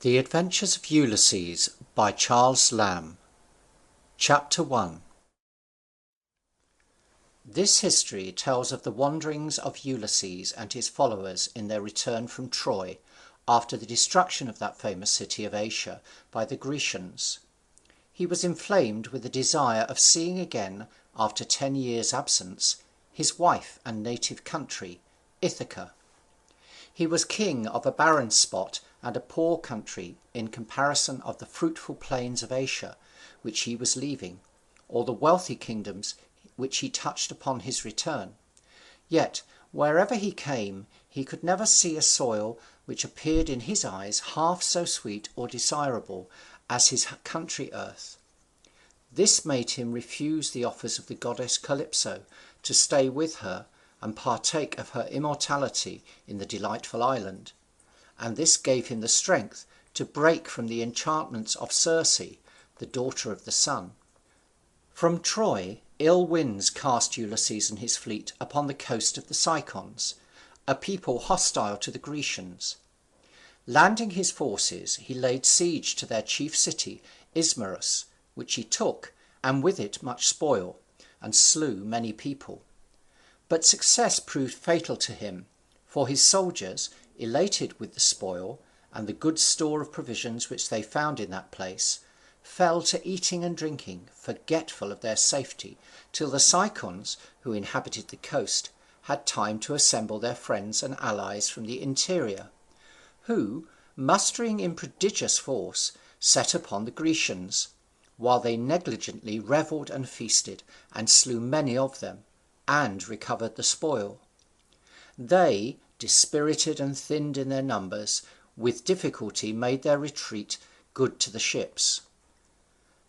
The Adventures of Ulysses by Charles Lamb. Chapter 1. This history tells of the wanderings of Ulysses and his followers in their return from Troy, after the destruction of that famous city of Asia by the Grecians. He was inflamed with the desire of seeing again, after 10 years' absence, his wife and native country, Ithaca. He was king of a barren spot and a poor country in comparison of the fruitful plains of Asia, which he was leaving, or the wealthy kingdoms which he touched upon his return. Yet, wherever he came, he could never see a soil which appeared in his eyes half so sweet or desirable as his country earth. This made him refuse the offers of the goddess Calypso to stay with her and partake of her immortality in the delightful island, and this gave him the strength to break from the enchantments of Circe, the daughter of the sun. From Troy, ill winds cast Ulysses and his fleet upon the coast of the Cicons, a people hostile to the Grecians. Landing his forces, he laid siege to their chief city, Ismarus, which he took, and with it much spoil, and slew many people. But success proved fatal to him, for his soldiers, elated with the spoil, and the good store of provisions which they found in that place, fell to eating and drinking, forgetful of their safety, till the Cicons, who inhabited the coast, had time to assemble their friends and allies from the interior, who, mustering in prodigious force, set upon the Grecians, while they negligently revelled and feasted, and slew many of them, and recovered the spoil. They, dispirited and thinned in their numbers, with difficulty made their retreat good to the ships.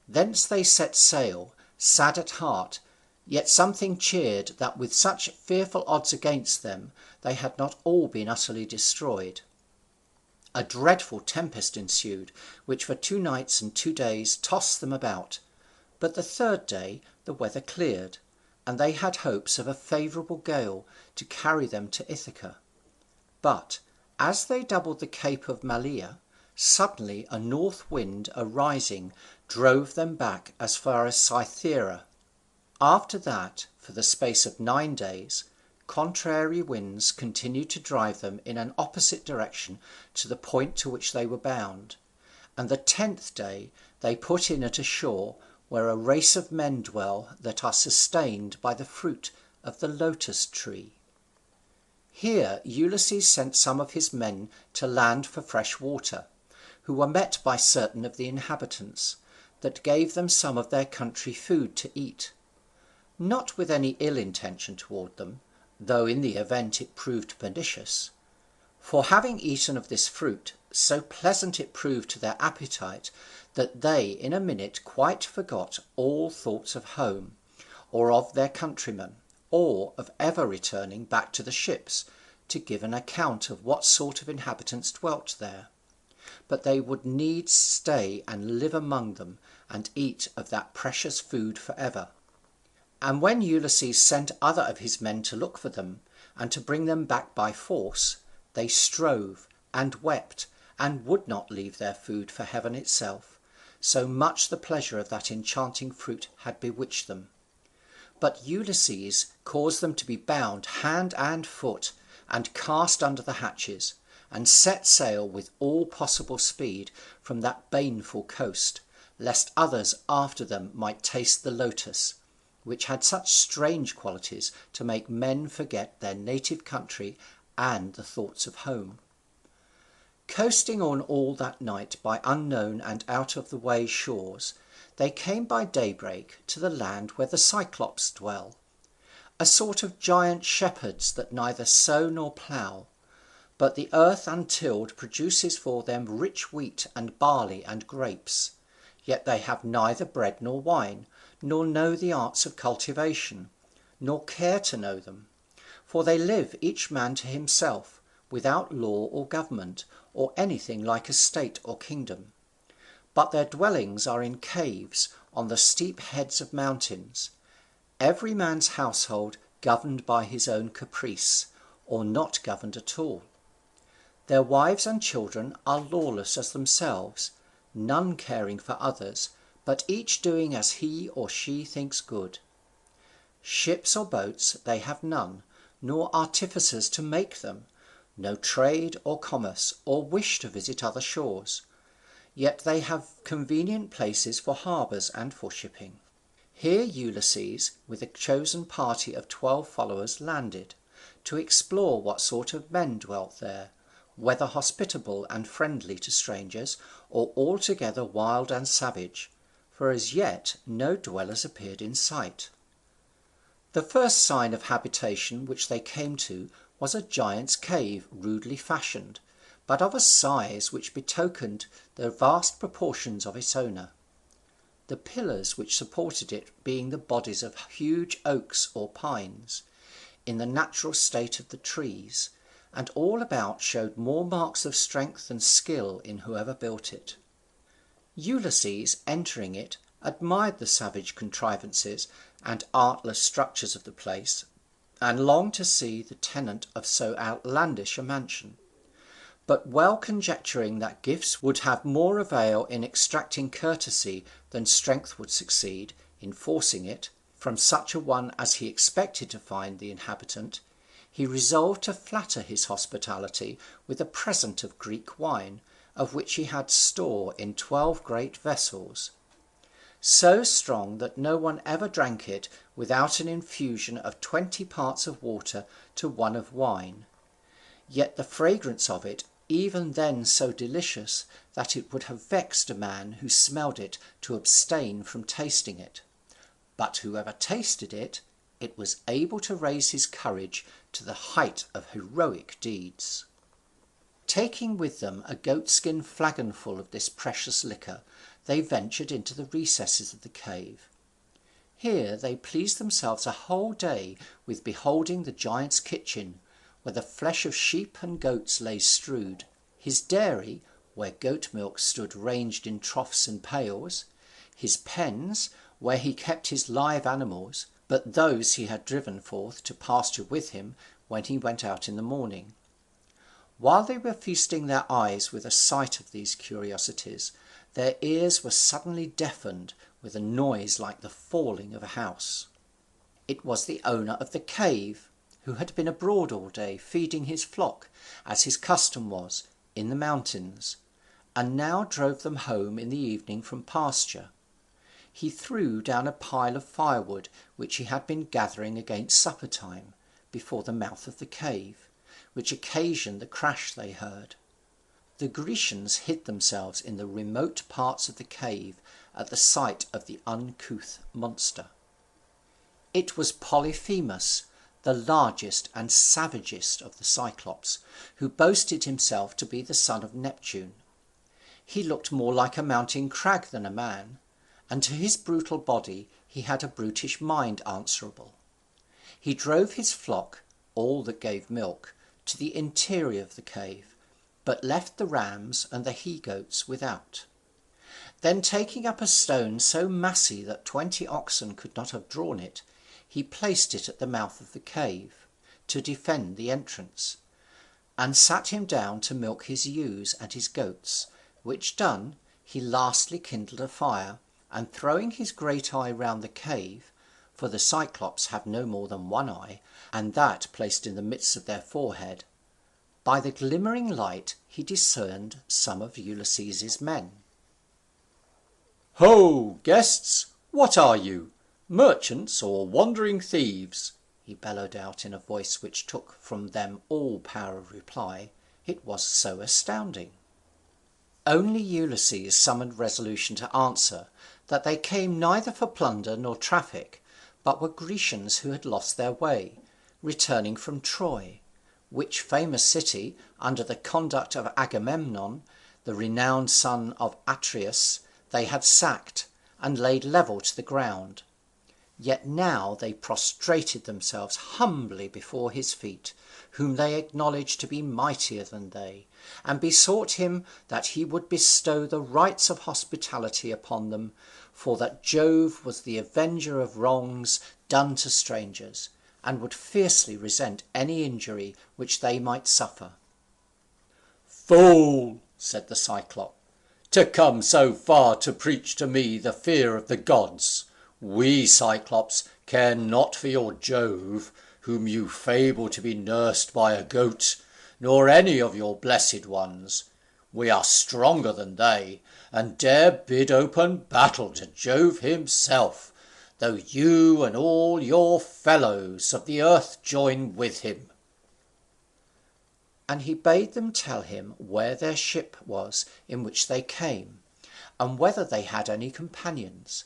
Thence they set sail, sad at heart, yet something cheered that with such fearful odds against them they had not all been utterly destroyed. A dreadful tempest ensued, which for 2 nights and 2 days tossed them about, but the 3rd day the weather cleared, and they had hopes of a favourable gale to carry them to Ithaca. But, as they doubled the Cape of Malea, suddenly a north wind arising drove them back as far as Cythera. After that, for the space of 9 days, contrary winds continued to drive them in an opposite direction to the point to which they were bound, and the 10th day they put in at a shore where a race of men dwell that are sustained by the fruit of the lotus tree. Here Ulysses sent some of his men to land for fresh water, who were met by certain of the inhabitants, that gave them some of their country food to eat, not with any ill intention toward them, though in the event it proved pernicious. For having eaten of this fruit, so pleasant it proved to their appetite, that they in a minute quite forgot all thoughts of home, or of their countrymen, or of ever returning back to the ships to give an account of what sort of inhabitants dwelt there, but they would needs stay and live among them, and eat of that precious food for ever. And when Ulysses sent other of his men to look for them, and to bring them back by force, they strove, and wept, and would not leave their food for heaven itself, so much the pleasure of that enchanting fruit had bewitched them. But Ulysses caused them to be bound hand and foot, and cast under the hatches, and set sail with all possible speed from that baneful coast, lest others after them might taste the lotus, which had such strange qualities to make men forget their native country and the thoughts of home. Coasting on all that night by unknown and out of the way shores, they came by daybreak to the land where the Cyclops dwell, a sort of giant shepherds that neither sow nor plough, but the earth untilled produces for them rich wheat and barley and grapes, yet they have neither bread nor wine, nor know the arts of cultivation, nor care to know them, for they live each man to himself, without law or government, or anything like a state or kingdom. But their dwellings are in caves on the steep heads of mountains, every man's household governed by his own caprice, or not governed at all. Their wives and children are lawless as themselves, none caring for others, but each doing as he or she thinks good. Ships or boats they have none, nor artificers to make them, no trade or commerce, or wish to visit other shores. Yet they have convenient places for harbours and for shipping. Here Ulysses, with a chosen party of 12 followers, landed, to explore what sort of men dwelt there, whether hospitable and friendly to strangers, or altogether wild and savage, for as yet no dwellers appeared in sight. The first sign of habitation which they came to was a giant's cave rudely fashioned, but of a size which betokened the vast proportions of its owner, the pillars which supported it being the bodies of huge oaks or pines, in the natural state of the trees, and all about showed more marks of strength and skill in whoever built it. Ulysses, entering it, admired the savage contrivances and artless structures of the place, and longed to see the tenant of so outlandish a mansion. But well conjecturing that gifts would have more avail in extracting courtesy than strength would succeed in forcing it from such a one as he expected to find the inhabitant, he resolved to flatter his hospitality with a present of Greek wine, of which he had store in 12 great vessels, so strong that no one ever drank it without an infusion of 20 parts of water to 1 of wine, yet the fragrance of it even then so delicious that it would have vexed a man who smelled it to abstain from tasting it. But whoever tasted it, it was able to raise his courage to the height of heroic deeds. Taking with them a goatskin flagonful of this precious liquor, they ventured into the recesses of the cave. Here they pleased themselves a whole day with beholding the giant's kitchen, where the flesh of sheep and goats lay strewed, his dairy, where goat milk stood ranged in troughs and pails, his pens, where he kept his live animals, but those he had driven forth to pasture with him when he went out in the morning. While they were feasting their eyes with a sight of these curiosities, their ears were suddenly deafened with a noise like the falling of a house. It was the owner of the cave, who had been abroad all day feeding his flock, as his custom was, in the mountains, and now drove them home in the evening from pasture. He threw down a pile of firewood which he had been gathering against supper time, before the mouth of the cave, which occasioned the crash they heard. The Grecians hid themselves in the remote parts of the cave at the sight of the uncouth monster. It was Polyphemus, the largest and savagest of the Cyclops, who boasted himself to be the son of Neptune. He looked more like a mountain crag than a man, and to his brutal body he had a brutish mind answerable. He drove his flock, all that gave milk, to the interior of the cave, but left the rams and the he-goats without. Then taking up a stone so massy that 20 oxen could not have drawn it, he placed it at the mouth of the cave, to defend the entrance, and sat him down to milk his ewes and his goats, which done, he lastly kindled a fire, and throwing his great eye round the cave, for the Cyclops have no more than one eye, and that placed in the midst of their forehead, by the glimmering light he discerned some of Ulysses's men. "Ho, guests! What are you? Merchants or wandering thieves?" he bellowed out in a voice which took from them all power of reply, it was so astounding. Only Ulysses summoned resolution to answer that they came neither for plunder nor traffic, but were Grecians who had lost their way, returning from Troy, which famous city, under the conduct of Agamemnon, the renowned son of Atreus, they had sacked, and laid level to the ground. Yet now they prostrated themselves humbly before his feet, whom they acknowledged to be mightier than they, and besought him that he would bestow the rights of hospitality upon them, for that Jove was the avenger of wrongs done to strangers, and would fiercely resent any injury which they might suffer. "Fool," said the Cyclop, "to come so far to preach to me the fear of the gods. We Cyclops care not for your Jove, whom you fable to be nursed by a goat, nor any of your blessed ones. We are stronger than they, and dare bid open battle to Jove himself, though you and all your fellows of the earth join with him." And he bade them tell him where their ship was in which they came, and whether they had any companions.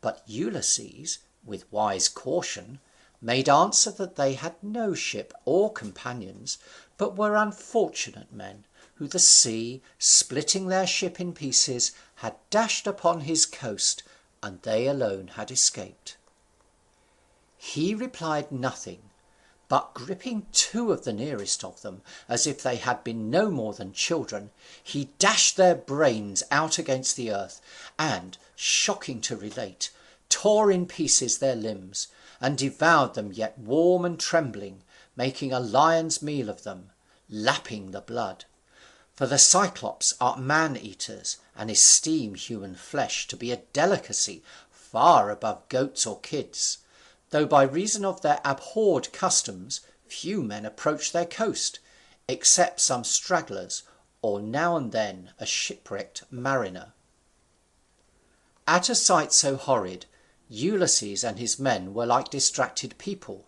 But Ulysses, with wise caution, made answer that they had no ship or companions, but were unfortunate men, who the sea, splitting their ship in pieces, had dashed upon his coast, and they alone had escaped. He replied nothing, but gripping two of the nearest of them, as if they had been no more than children, he dashed their brains out against the earth, and, shocking to relate, tore in pieces their limbs, and devoured them yet warm and trembling, making a lion's meal of them, lapping the blood. For the Cyclops are man-eaters, and esteem human flesh to be a delicacy far above goats or kids, though by reason of their abhorred customs few men approach their coast, except some stragglers, or now and then a shipwrecked mariner. At a sight so horrid, Ulysses and his men were like distracted people.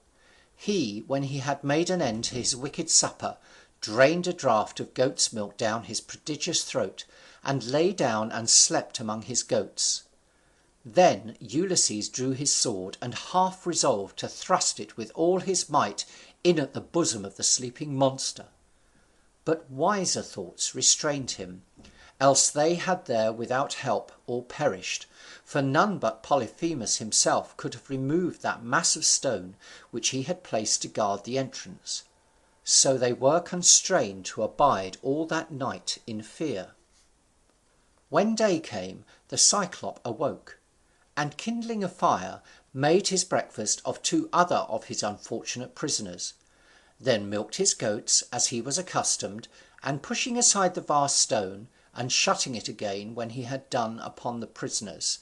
He, when he had made an end to his wicked supper, drained a draught of goat's milk down his prodigious throat, and lay down and slept among his goats. Then Ulysses drew his sword, and half resolved to thrust it with all his might in at the bosom of the sleeping monster. But wiser thoughts restrained him, else they had there without help all perished, for none but Polyphemus himself could have removed that mass of stone which he had placed to guard the entrance. So they were constrained to abide all that night in fear. When day came, the Cyclop awoke, and kindling a fire, made his breakfast of two other of his unfortunate prisoners, then milked his goats as he was accustomed, and pushing aside the vast stone, and shutting it again when he had done upon the prisoners,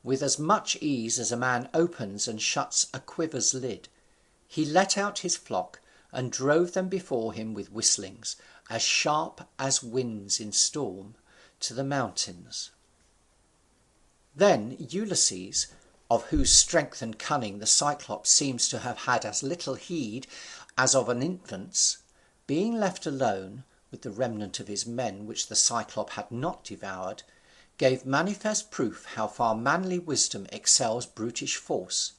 with as much ease as a man opens and shuts a quiver's lid, he let out his flock, and drove them before him with whistlings, as sharp as winds in storm, to the mountains. Then Ulysses, of whose strength and cunning the Cyclops seems to have had as little heed as of an infant's, being left alone, with the remnant of his men which the Cyclop had not devoured, gave manifest proof how far manly wisdom excels brutish force.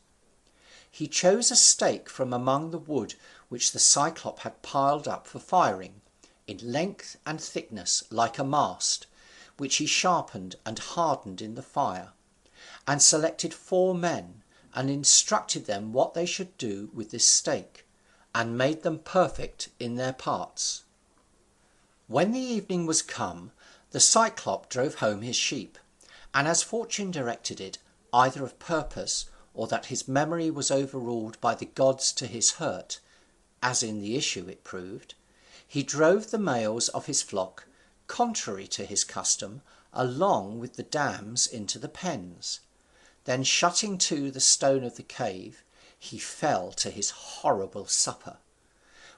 He chose a stake from among the wood which the Cyclop had piled up for firing, in length and thickness like a mast, which he sharpened and hardened in the fire, and selected 4 men, and instructed them what they should do with this stake, and made them perfect in their parts. When the evening was come, the Cyclop drove home his sheep, and as fortune directed it, either of purpose, or that his memory was overruled by the gods to his hurt, as in the issue it proved, he drove the males of his flock, contrary to his custom, along with the dams into the pens. Then shutting to the stone of the cave, he fell to his horrible supper.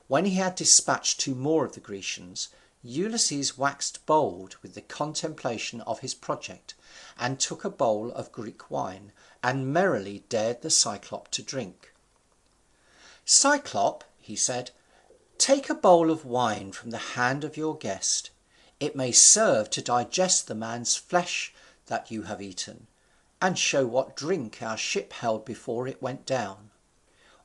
When he had dispatched 2 more of the Grecians, Ulysses waxed bold with the contemplation of his project, and took a bowl of Greek wine, and merrily dared the Cyclop to drink. "Cyclop," he said, "take a bowl of wine from the hand of your guest. It may serve to digest the man's flesh that you have eaten, and show what drink our ship held before it went down.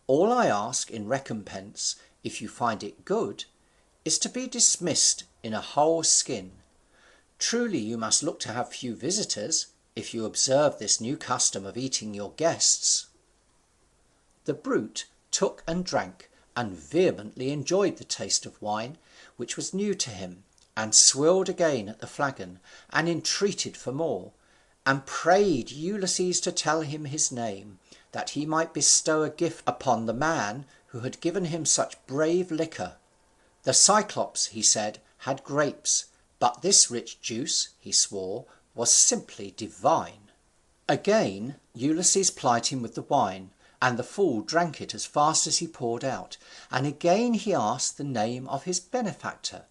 All I ask in recompense, if you find it good, is to be dismissed in a whole skin. Truly you must look to have few visitors, if you observe this new custom of eating your guests." The brute took and drank, and vehemently enjoyed the taste of wine, which was new to him, and swilled again at the flagon, and entreated for more, and prayed Ulysses to tell him his name, that he might bestow a gift upon the man who had given him such brave liquor. The Cyclops, he said, had grapes, but this rich juice, he swore, was simply divine. Again Ulysses plied him with the wine, and the fool drank it as fast as he poured out, and again he asked the name of his benefactor,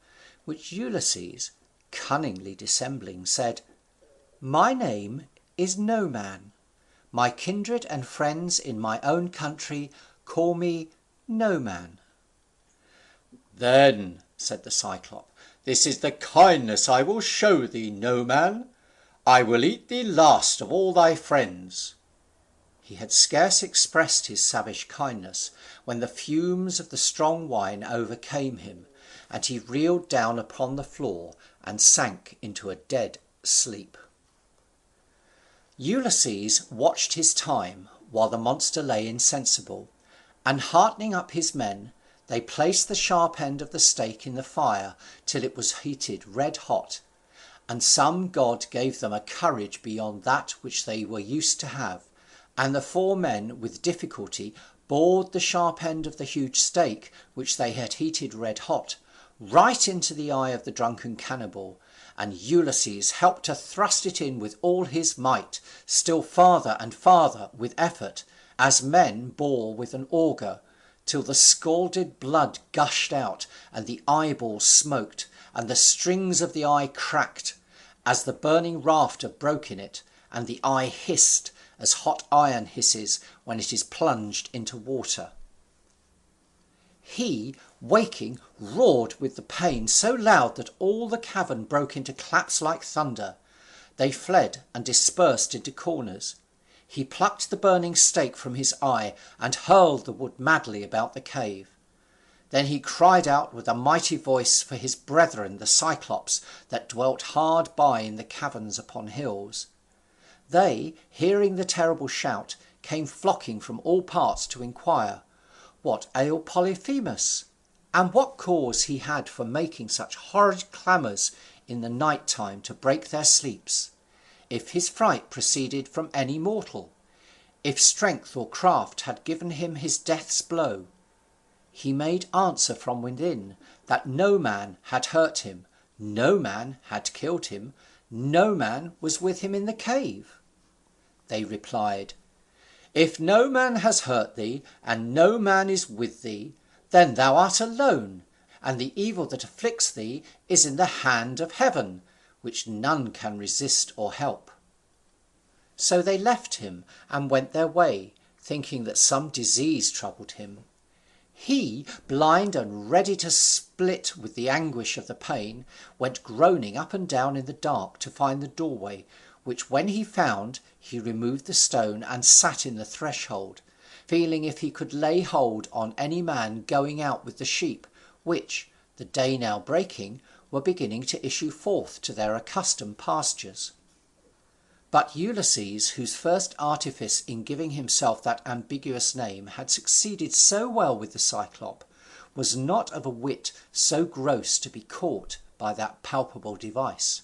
which Ulysses, cunningly dissembling, said, "My name is No Man. My kindred and friends in my own country call me No Man." "Then," said the Cyclop, "this is the kindness I will show thee, No Man. I will eat thee last of all thy friends." He had scarce expressed his savage kindness, when the fumes of the strong wine overcame him, and he reeled down upon the floor and sank into a dead sleep. Ulysses watched his time while the monster lay insensible, and heartening up his men, they placed the sharp end of the stake in the fire till it was heated red hot, and some god gave them a courage beyond that which they were used to have, and the four men with difficulty bored the sharp end of the huge stake, which they had heated red hot, right into the eye of the drunken cannibal, and Ulysses helped to thrust it in with all his might, still farther and farther with effort, as men bore with an auger, till the scalded blood gushed out, and the eyeball smoked, and the strings of the eye cracked, as the burning rafter broke in it, and the eye hissed, as hot iron hisses when it is plunged into water. He, waking, roared with the pain so loud that all the cavern broke into claps like thunder. They fled and dispersed into corners. He plucked the burning stake from his eye, and hurled the wood madly about the cave. Then he cried out with a mighty voice for his brethren the Cyclops, that dwelt hard by in the caverns upon hills. They, hearing the terrible shout, came flocking from all parts to inquire what ailed Polyphemus, and what cause he had for making such horrid clamours in the night time to break their sleeps, if his fright proceeded from any mortal, if strength or craft had given him his death's blow. He made answer from within that no man had hurt him, no man had killed him, no man was with him in the cave. They replied, "If no man has hurt thee, and no man is with thee, then thou art alone, and the evil that afflicts thee is in the hand of heaven, which none can resist or help." So they left him and went their way, thinking that some disease troubled him. He, blind and ready to split with the anguish of the pain, went groaning up and down in the dark to find the doorway, which when he found, he removed the stone and sat in the threshold, feeling if he could lay hold on any man going out with the sheep, which, the day now breaking, were beginning to issue forth to their accustomed pastures. But Ulysses, whose first artifice in giving himself that ambiguous name had succeeded so well with the Cyclop, was not of a wit so gross to be caught by that palpable device.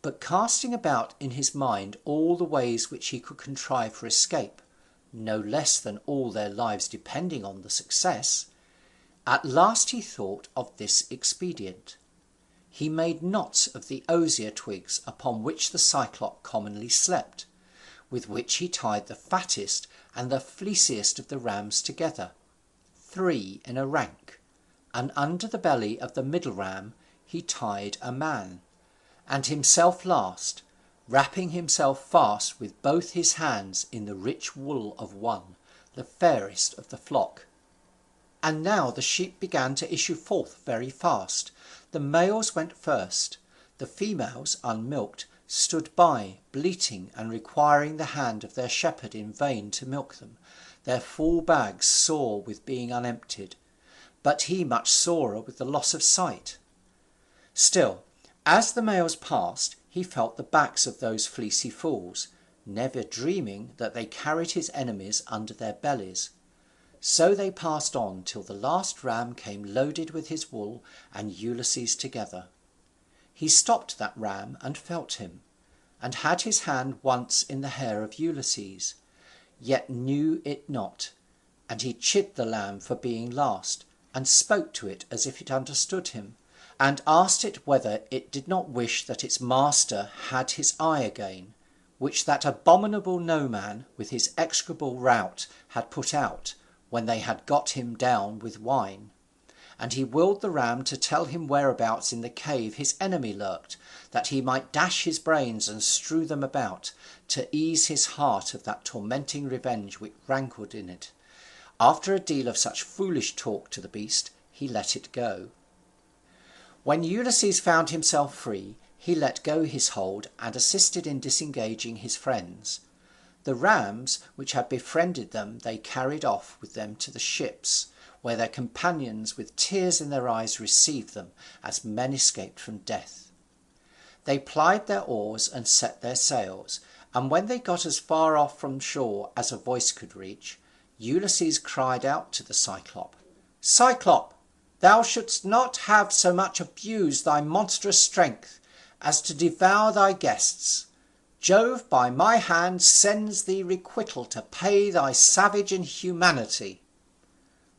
But casting about in his mind all the ways which he could contrive for escape, no less than all their lives depending on the success, at last he thought of this expedient. He made knots of the osier twigs upon which the Cyclop commonly slept, with which he tied the fattest and the fleeciest of the rams together, 3 in a rank, and under the belly of the middle ram he tied a man, and himself last, wrapping himself fast with both his hands in the rich wool of one, the fairest of the flock. And now the sheep began to issue forth very fast. The males went first. The females, unmilked, stood by, bleating and requiring the hand of their shepherd in vain to milk them, their full bags sore with being unemptied, but he much sorer with the loss of sight. Still, as the males passed, he felt the backs of those fleecy fools, never dreaming that they carried his enemies under their bellies. So they passed on till the last ram came loaded with his wool and Ulysses together. He stopped that ram and felt him, and had his hand once in the hair of Ulysses, yet knew it not, and he chid the lamb for being last, and spoke to it as if it understood him, and asked it whether it did not wish that its master had his eye again, which that abominable no-man with his execrable rout had put out, when they had got him down with wine. And he willed the ram to tell him whereabouts in the cave his enemy lurked, that he might dash his brains and strew them about, to ease his heart of that tormenting revenge which rankled in it. After a deal of such foolish talk to the beast, he let it go. When Ulysses found himself free, he let go his hold, and assisted in disengaging his friends. The rams which had befriended them they carried off with them to the ships, where their companions with tears in their eyes received them, as men escaped from death. They plied their oars and set their sails, and when they got as far off from shore as a voice could reach, Ulysses cried out to the Cyclop, "Cyclop, thou shouldst not have so much abused thy monstrous strength, as to devour thy guests. Jove by my hand sends thee requital to pay thy savage inhumanity."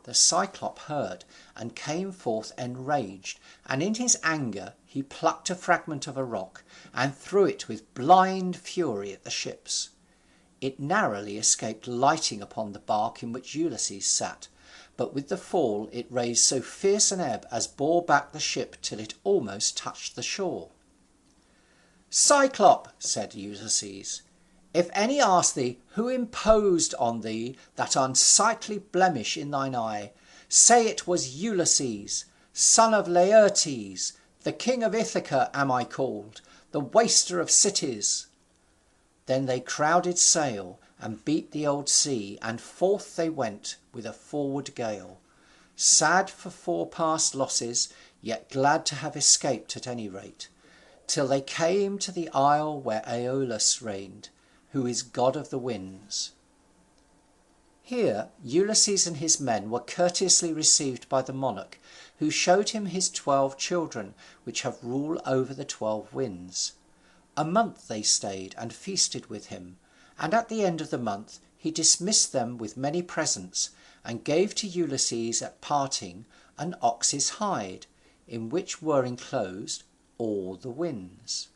The Cyclop heard, and came forth enraged, and in his anger he plucked a fragment of a rock, and threw it with blind fury at the ships. It narrowly escaped lighting upon the bark in which Ulysses sat, but with the fall it raised so fierce an ebb as bore back the ship till it almost touched the shore. "Cyclop," said Ulysses, "if any ask thee who imposed on thee that unsightly blemish in thine eye, say it was Ulysses, son of Laertes, the king of Ithaca am I called, the waster of cities." Then they crowded sail, and beat the old sea, and forth they went with a forward gale, sad for forepast losses, yet glad to have escaped at any rate, till they came to the isle where Aeolus reigned, who is god of the winds. Here Ulysses and his men were courteously received by the monarch, who showed him his 12 children, which have rule over the 12 winds. A month they stayed and feasted with him, and at the end of the month he dismissed them with many presents, and gave to Ulysses at parting an ox's hide, in which were enclosed all the winds.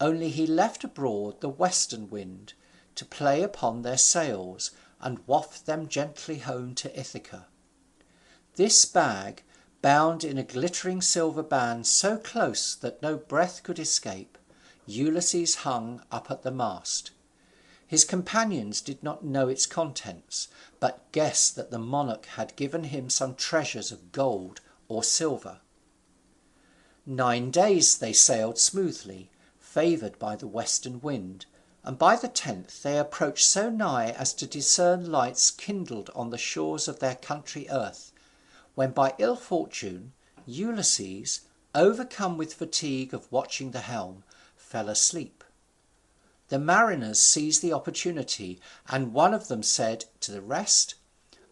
Only he left abroad the western wind, to play upon their sails, and waft them gently home to Ithaca. This bag, bound in a glittering silver band so close that no breath could escape, Ulysses hung up at the mast. His companions did not know its contents, but guessed that the monarch had given him some treasures of gold or silver. 9 days they sailed smoothly, favoured by the western wind, and by the 10th they approached so nigh as to discern lights kindled on the shores of their country earth, when by ill fortune Ulysses, overcome with fatigue of watching the helm, fell asleep. The mariners seized the opportunity, and one of them said to the rest,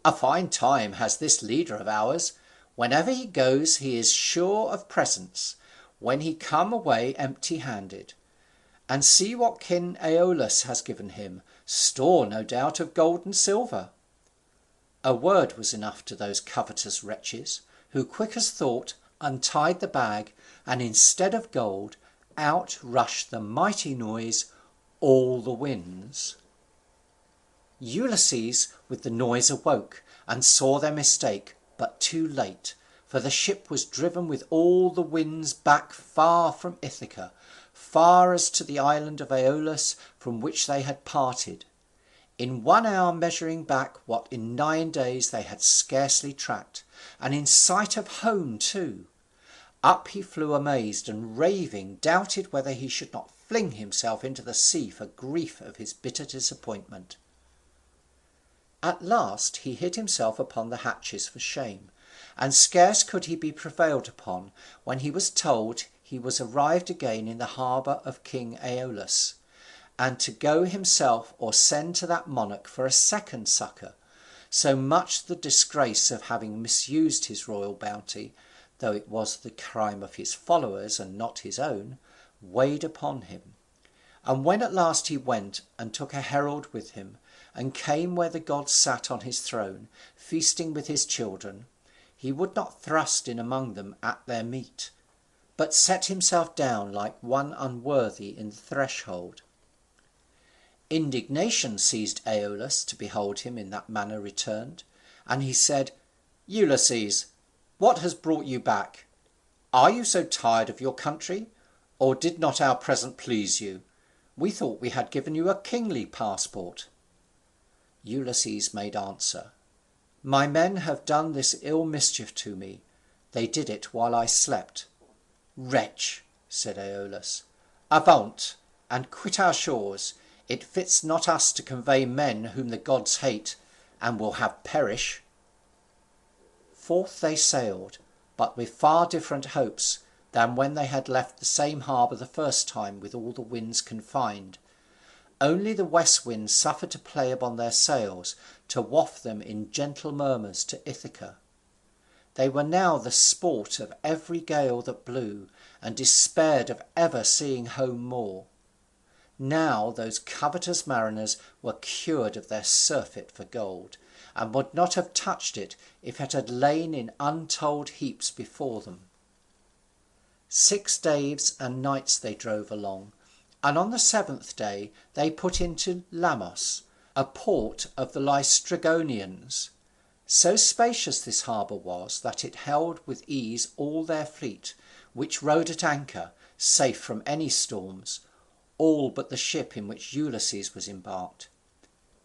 "A fine time has this leader of ours. Whenever he goes he is sure of presents, when he come away empty-handed. And see what King Aeolus has given him, store no doubt of gold and silver." A word was enough to those covetous wretches, who quick as thought untied the bag, and instead of gold, out rushed the mighty noise, all the winds. Ulysses with the noise awoke, and saw their mistake, but too late, for the ship was driven with all the winds back far from Ithaca, far as to the island of Aeolus, from which they had parted, in 1 hour measuring back what in 9 days they had scarcely tracked, and in sight of home too. Up he flew amazed, and raving doubted whether he should not fling himself into the sea for grief of his bitter disappointment. At last he hid himself upon the hatches for shame, and scarce could he be prevailed upon, when he was told he was arrived again in the harbour of King Aeolus, and to go himself or send to that monarch for a second succour, so much the disgrace of having misused his royal bounty, though it was the crime of his followers and not his own, weighed upon him. And when at last he went and took a herald with him, and came where the god sat on his throne, feasting with his children, he would not thrust in among them at their meat, but set himself down like one unworthy in the threshold. Indignation seized Aeolus to behold him in that manner returned, and he said, "Ulysses, what has brought you back? Are you so tired of your country, or did not our present please you? We thought we had given you a kingly passport." Ulysses made answer, "My men have done this ill mischief to me. They did it while I slept." "Wretch," said Aeolus, "avaunt, and quit our shores. It fits not us to convey men whom the gods hate, and will have perish." Forth they sailed, but with far different hopes than when they had left the same harbour the first time with all the winds confined. Only the west wind suffered to play upon their sails, to waft them in gentle murmurs to Ithaca. They were now the sport of every gale that blew, and despaired of ever seeing home more. Now those covetous mariners were cured of their surfeit for gold, and would not have touched it if it had lain in untold heaps before them. 6 days and nights they drove along, and on the 7th day they put into Lamos, a port of the Laestrygonians. So spacious this harbour was that it held with ease all their fleet, which rode at anchor, safe from any storms, all but the ship in which Ulysses was embarked.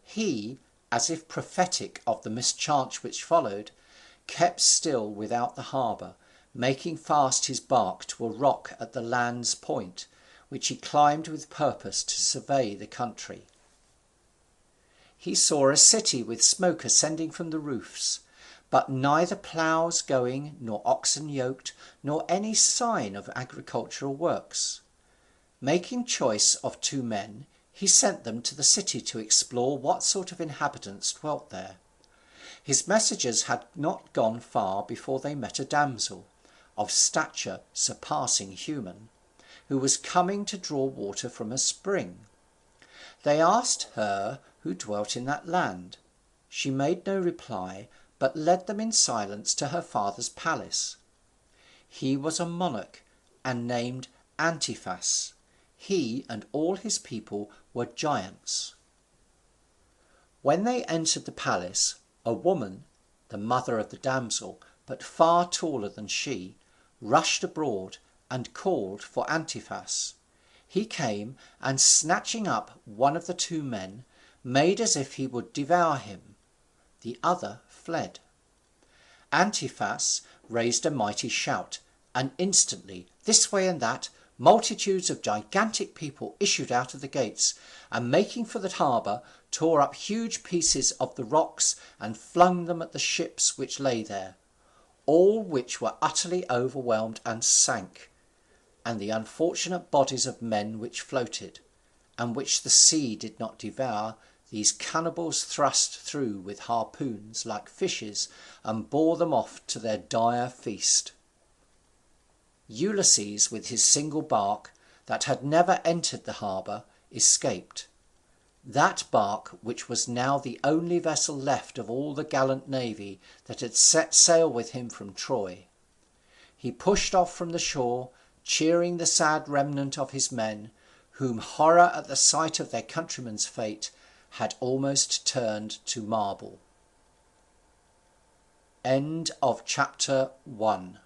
He, as if prophetic of the mischance which followed, kept still without the harbour, making fast his bark to a rock at the land's point, which he climbed with purpose to survey the country. He saw a city with smoke ascending from the roofs, but neither ploughs going, nor oxen yoked, nor any sign of agricultural works. Making choice of 2 men, he sent them to the city to explore what sort of inhabitants dwelt there. His messengers had not gone far before they met a damsel, of stature surpassing human, who was coming to draw water from a spring. They asked her who dwelt in that land. She made no reply, but led them in silence to her father's palace. He was a monarch, and named Antiphas. He and all his people were giants. When they entered the palace, a woman, the mother of the damsel, but far taller than she, rushed abroad, and called for Antiphas. He came, and snatching up one of the 2 men, made as if he would devour him. The other fled. Antiphas raised a mighty shout, and instantly, this way and that, multitudes of gigantic people issued out of the gates, and making for the harbour, tore up huge pieces of the rocks, and flung them at the ships which lay there, all which were utterly overwhelmed and sank, and the unfortunate bodies of men which floated, and which the sea did not devour, these cannibals thrust through with harpoons like fishes, and bore them off to their dire feast. Ulysses, with his single bark, that had never entered the harbour, escaped. That bark which was now the only vessel left of all the gallant navy that had set sail with him from Troy. He pushed off from the shore, cheering the sad remnant of his men, whom horror at the sight of their countrymen's fate had almost turned to marble. End of chapter 1.